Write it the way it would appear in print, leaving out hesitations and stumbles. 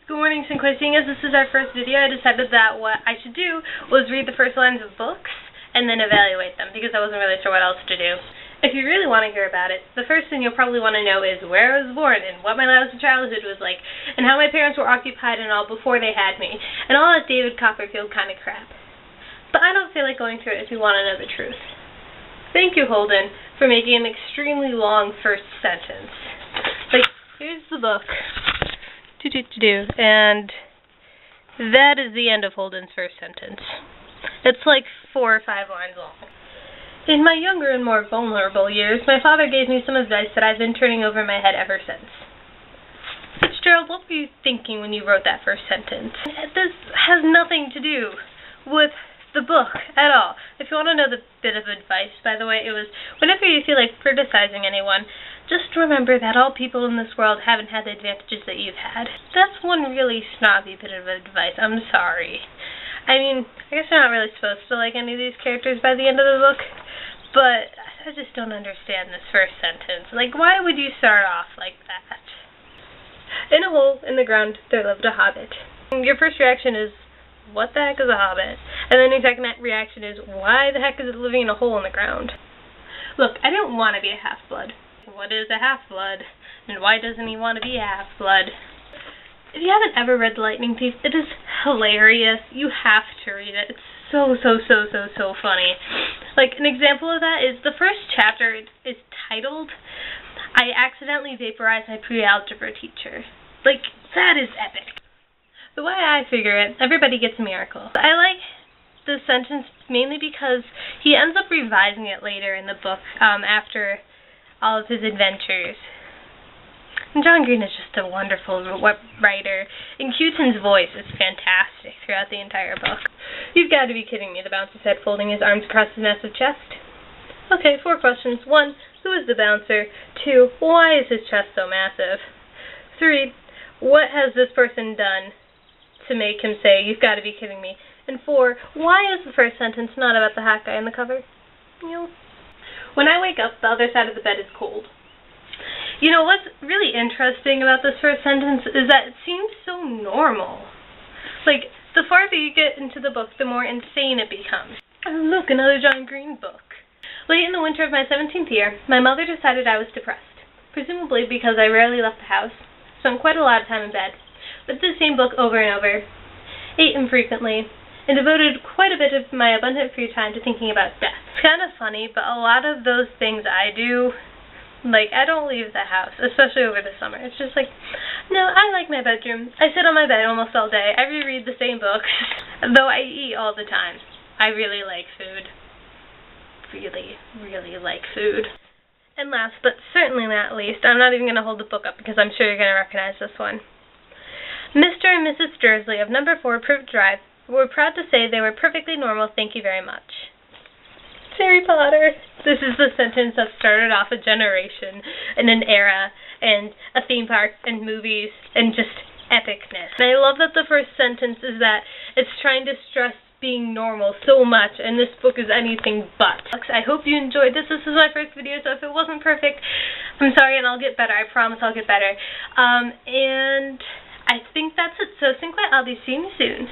Good morning, Cinque. Seeing as this is our first video, I decided that what I should do was read the first lines of books and then evaluate them, because I wasn't really sure what else to do. If you really want to hear about it, the first thing you'll probably want to know is where I was born and what my last childhood was like and how my parents were occupied and all before they had me, and all that David Copperfield kind of crap. But I don't feel like going through it if you want to know the truth. Thank you, Holden, for making an extremely long first sentence. Like, here's the book. And that is the end of Holden's first sentence. It's like 4 or 5 lines long. In my younger and more vulnerable years, my father gave me some advice that I've been turning over in my head ever since. Fitzgerald, what were you thinking when you wrote that first sentence? This has nothing to do with the book at all. If you want to know the bit of advice, by the way, it was, whenever you feel like criticizing anyone, just remember that all people in this world haven't had the advantages that you've had. That's one really snobby bit of advice. I'm sorry. I mean, I guess you're not really supposed to like any of these characters by the end of the book, but I just don't understand this first sentence. Like, why would you start off like that? In a hole in the ground there lived a hobbit. Your first reaction is, what the heck is a hobbit? And then your second reaction is, why the heck is it living in a hole in the ground? Look, I didn't want to be a half-blood. What is a half-blood? And why doesn't he want to be a half-blood? If you haven't ever read The Lightning Thief, it is hilarious. You have to read it. It's so funny. Like, an example of that is the first chapter is titled, I Accidentally Vaporized My Pre-Algebra Teacher. Like, that is epic. The way I figure it, everybody gets a miracle. I like this sentence mainly because he ends up revising it later in the book after all of his adventures. And John Green is just a wonderful writer, and Q10's voice is fantastic throughout the entire book. You've got to be kidding me, the bouncer said, folding his arms across his massive chest. Okay, 4 questions. 1, who is the bouncer? 2, why is his chest so massive? 3, what has this person done to make him say, you've got to be kidding me? And 4, why is the first sentence not about the hat guy on the cover? When I wake up, the other side of the bed is cold. You know, what's really interesting about this first sentence is that it seems so normal. Like, the farther you get into the book, the more insane it becomes. Oh, look, another John Green book. Late in the winter of my 17th year, my mother decided I was depressed, presumably because I rarely left the house, spent quite a lot of time in bed, read the same book over and over, ate infrequently, and devoted quite a bit of my abundant free time to thinking about death. It's kind of funny, but a lot of those things I do, like, I don't leave the house, especially over the summer. It's just like, no, I like my bedroom. I sit on my bed almost all day. I reread the same books, though I eat all the time. I really like food. Really like food. And last, but certainly not least, I'm not even going to hold the book up because I'm sure you're going to recognize this one. Mr. and Mrs. Dursley of No. 4 Privet Drive were proud to say they were perfectly normal, thank you very much. Harry Potter. This is the sentence that started off a generation and an era and a theme park and movies and just epicness. And I love that the first sentence is that it's trying to stress being normal so much, and this book is anything but. I hope you enjoyed this. This is my first video, so if it wasn't perfect, I'm sorry, and I'll get better. I promise I'll get better. And I think that's it. So, Cinque, I'll be seeing you soon.